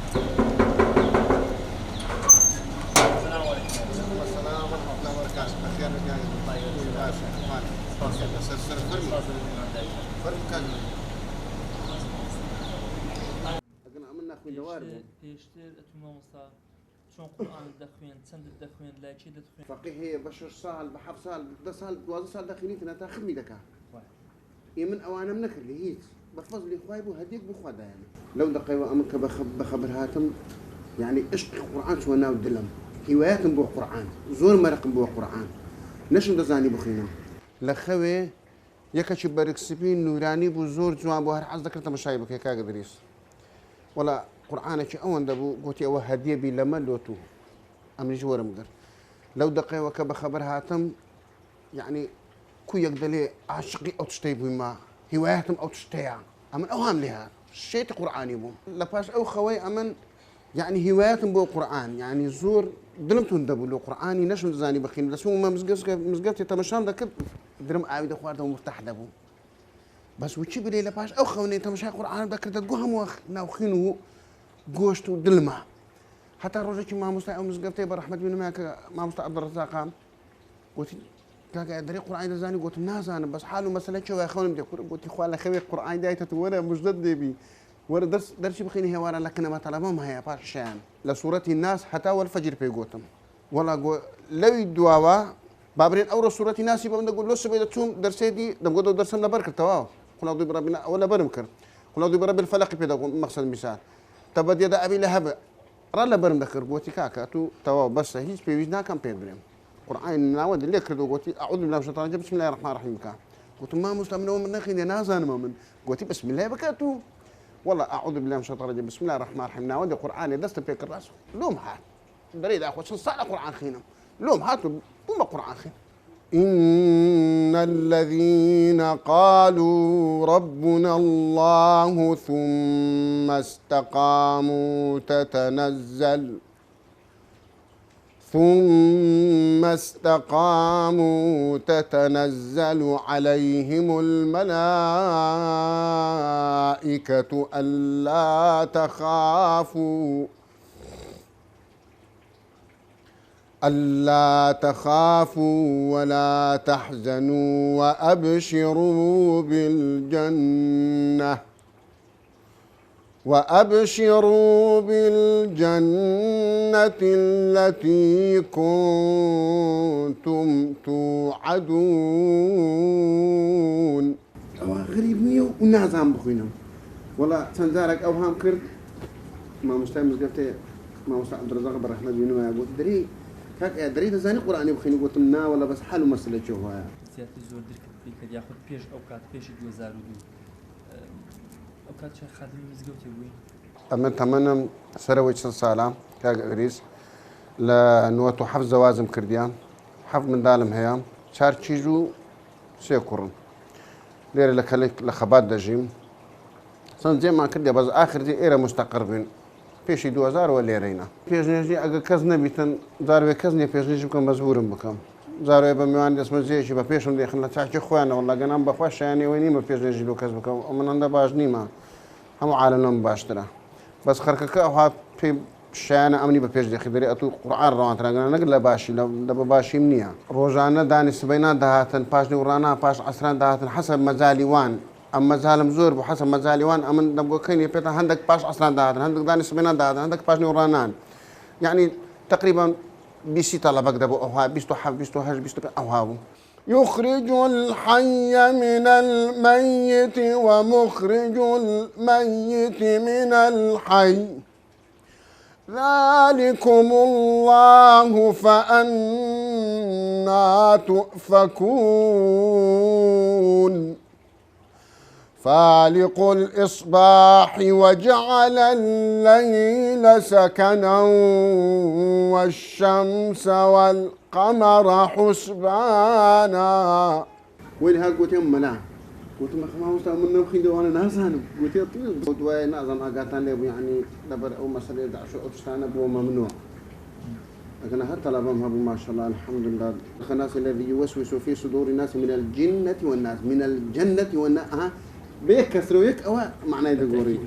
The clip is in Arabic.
السلام ورحمة الله وبركاته. بخير رجال. فقيه بشر سال بحر سال 10 سال 12 سال داخلين ثلاثة خدمي دكا. يمن أوانا منك اللي هيت بفضل لي خواي بو هديك بخوادا يعني. لو دقيقة أمك بخبر هاتم يعني إشق القرآن شو ناو دلم. هوايات بو قرآن زور مرق بو قرآن نشم دزاني بخينا لخوي يكش برك سبين نوراني بو زور جوان بو هر حظ ذكرت مشايبك هيك قدريس ولا قرآنك أون دبو قلت يا هديه بي لما لوتو أمني جوار مقدر لو دقيقة وكب خبر هاتم يعني كو يقدلي عاشقي أو تشتيبو ما هواياتهم أو تشتيع أمن أوهام لها شيء قرآني بو لباس أو خوي أمن يعني هواياتهم بو قرآن يعني زور دلمتون دبو لو قرآني نشم زاني بخين بس هو ما مزقفتي تمشان ذاك درم عايد اخوارته مرتاح دبو بس وشي بلي لباش او خوني تمشي قرآن ذكرت تقوهم واخ ناوخينو غوشتو دلما حتى روجك ما مستوى او مزقفتي برحمة بن ماك ما مستوى عبد الرزاق قلت كاك ادري قرآن زاني قلت نازان بس حاله مسألة شو يا اخواني بدي قلت اخوان خوي قرآن دايته وانا مجدد بي ورا درس بخيني هوارا لكن ما طلبهم هي باشان لصورة الناس حتى والفجر في قوتهم ولا لو يدواوا بابرين أورا صورة الناس يبقى نقول لسه بيدا توم درسيدي دم درسنا بركة تواو قل أعوذ بربنا ولا برمكر قل أعوذ برب الفلق بيدا مقصد المثال تبد يدا أبي لهب رلا برم ذكر قوتي كاكا تو تواو بس هيج في وجنا كم بيدريم قرآن ناود اللي كردو قوتي أعوذ بالله من الشيطان الرجيم بسم الله الرحمن الرحيم كا قلت ما مستمنوا من نخين نازان مؤمن قوتي بسم الله بكاتو والله أعوذ بالله من الشيطان الرجيم بسم الله الرحمن الرحيم ناودي قرآن دست بيك الراس لوم هات دريد أخو صار قرآن خينا لوم هاتوا بوم قرآن خين إن الذين قالوا ربنا الله ثم استقاموا تتنزل عليهم الملائكة ألا تخافوا ولا تحزنوا وأبشروا بالجنة التي كنتم توعدون. غريب ميو والناس عم بخينهم والله تنزارك أوهام كرد ما مستعمل قلت ما مستعمل عبد الرزاق برحمة بن ما يقول دري كاك دري تزاني قرآن بخين قلت منا ولا بس حلو مسألة شو هو سياسة زور درك بيكر ياخد بيش أوقات بيش 2002 أوقات شيء خادم مزجوتي وين أما تمنى سروي سالة كاك إدريس لنوتو حفظ زوازم كرديان حفظ من دالم هيام شار تشيجو سيكورن ليرة لخبات دجيم صن زي ما كردي بس آخر دي إيرا مستقربين فيش 2000 ولا رينا فيش نجي أجا كزنا بيتن زاروا كزني فيش نجي بكم مزبور بكم زاروا بميوان اسمه زي شباب فيشون اللي خلنا تحكي إخوانا والله جنام بخواش يعني ويني ما فيش نجي لو كز بكم ومن عند باجني ما هم عالم باشترا بس خرك كأوها في شأن أمني بفيش دي خدري أتو قرآن روان ترى أنا نقول باشي لو باشي منيا روزانا داني سبينا دهاتن باش ورانا باش عصران دهاتن حسب مزاليوان أما زالم زور بحسب مزاليوان أمن نبغى كيني بيتا عندك باش عصران دهاتن عندك داني سبينا دهاتن عندك باش ورانان يعني تقريبا بيسي طلبك دبو أوها بيستو حب بيستو هج بيستو أوهاو يخرج الحي من الميت ومخرج الميت من الحي ذلكم الله فأنا تؤفكون فالق الإصباح وجعل الليل سكنا والشمس والقمر حسبانا وين ها قلت يوم ملا قلت ما خماوس من نخيد وانا نازان قلت يا طيب قلت وين نازم أقاتان لي يعني دبر أو مسألة دعشو أتشتانا بو ممنوع لكن حتى لبهم هبوا ما شاء الله الحمد لله الخناس الذي يوسوس في صدور الناس من الجنة والناس من الجنة والناس بيكسروا يك أو معناه يدقوري